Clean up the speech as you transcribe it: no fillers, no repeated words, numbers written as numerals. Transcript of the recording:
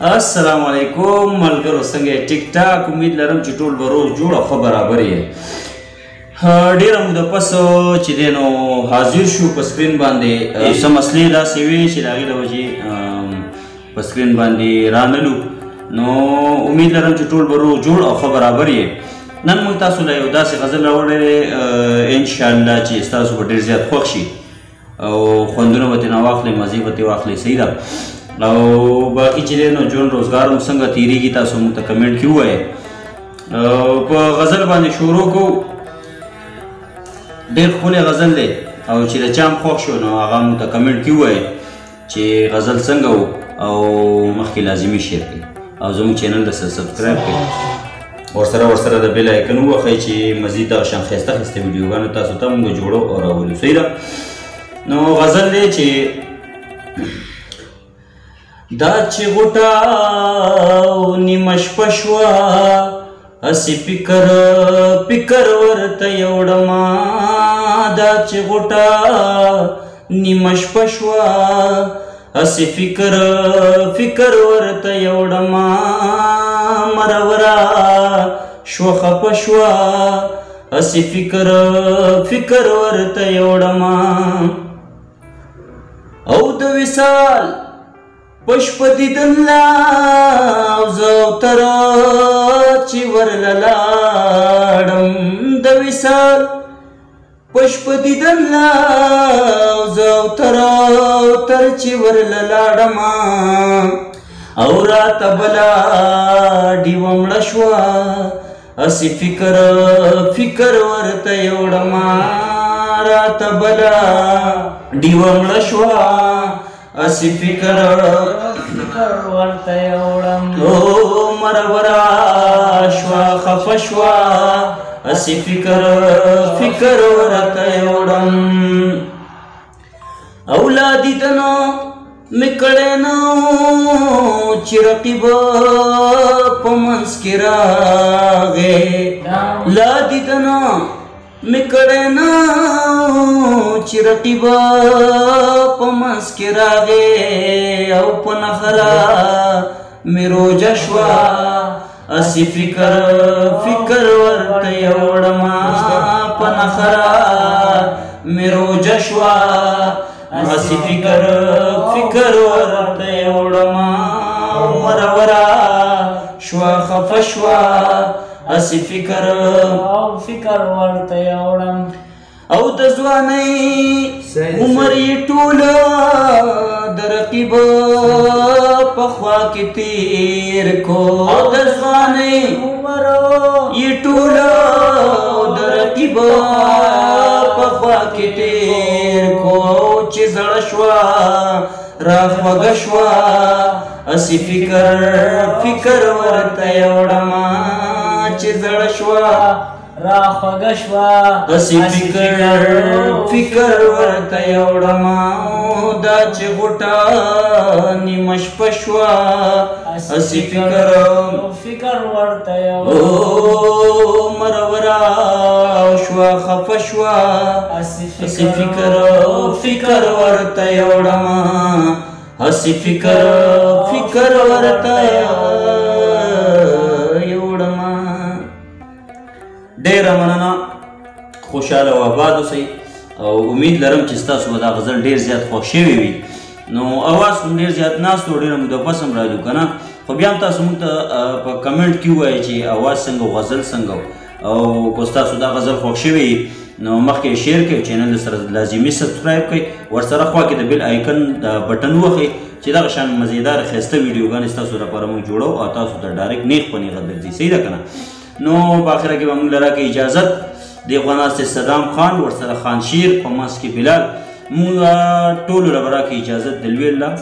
السلام علیکم ملګرو، څنګه ټیک ټاک؟ امید لرم چې ټول به روغ جوړ او ښه برابر یې. ډېره موده پس چې دی نو حاضر شو په سکرین باندې. څه مسلې داسې وې چې د هغې له وجې په سکرین باندې رانلو، نو امید لرم چې ټول به روغ جوړ او ښه برابر یې. نن موږ تاسو له یو داسې غزل راوړی دی انشاءالله چې ستاسو به ډېر زیات خوښ شي او خوندونه به ترېنه واخلئ، مزې به ترې واخلئ. صحیح ده. او باقي چې دی نو ژوند روزګار مو څنګه تېرېږي تاسو موږ ته کمنټ کې ووایئ. په غزل باندې شروع کوو. ډېر ښکلی غزل دی او چې د چا هم خوښ شو نو هغه موږ ته کمنټ کې ووایئ چې غزل څنګه و او مخکې لازمي شیر کړئ او زموږ چینل ته سبسکرایب کړئ. ورسره د بیل آیکن ووهئ چې مزید دغه شان ښایسته ښایسته ویډیوګانې تاسو ته موږ جوړو او راولو. صحیح ده. نو غزل دی چې دا چې غوټه نیمه شپه شوه، هسې فکر ورته یوړمه. دا چې غوټه نیمه شپه شوه، هسې فکر ورته یوړمه. مرورا شوه خفه شوه، هسې فکر ورته یوړمه. او د وصال پشپ دیدن لا زه تر چې ورله لاړم. د وصال پشپ دیدن لا زه تر چې ورله لاړم. او راته بله ډیوه مړه شوه، هسې فکر ورته یوړم. راته بله ډیوه مړه شوه، هسې فکر ورته یوړم. او مرورا شوه خفه شوه، هسې فکر ورته یوړم. اولادي دنو مې کړی نو چې رقیب په منځ کې راغی. لادي دنو مې کړی نو چې رقیب په منځ کې راغی. او په نخره مې روجه شوه، هسې فکر ورته یوړم. په نخره مې روجه شوه، هسې فکر ورته یوړم. مرورا شوه خفه شوه، هسې فکر ورته یوړم. او د ځوانۍ عمر یې ټوله د رقیب په خوا کې تېر کو. او د ځوانۍ عمر یې ټوله د رقیب په خوا کې تېر کو. چې زړه شوه را خوږه شوه، هسې فکر ورته یوړم. چې زړه شوه را خوږه شوه، هسې فکر ورته یوړم. دا چې غوټه نیمه شپه شوه، هسې فکر ورته یوړم. او مرورا شوه خفه شوه، هسې فکر ورته یوړم. هسې فکر ورته یوړم. ډېره مننه، خوشحاله او آباد اوسئ او امید لرم چې ستاسو به دا غزل ډېر زیات خوښ شوی وي. نو اواز هم ډېر زیات ناست و، ډېره موده پس هم راځو که نه، خو بیا هم تاسو موږ ته په کمنټ کې ووایئ چې اواز څنګه و، غزل څنګه و. او که ستاسو دا غزل خوښ شوی نو مخکې شیر کړئ، چینل سره لازمي سبسکرایب کړئ. ورسره خوا کې د بیل آیکن بټن ووهئ چې دغه شان مزیدار ښایسته ویډیوګانې ستاسو لپاره موږ جوړو او تاسو ته ډایرکټ نیغ په نیغه درځي. صحیح ده که نه؟ نو په آخره کې به موږ له راکړئ اجازت. دې خوا ناست دی صدام خان، ورسره خان شیر، په منځ کې بلال. موږ ټولو له به راکړئ اجازت د لوی الله.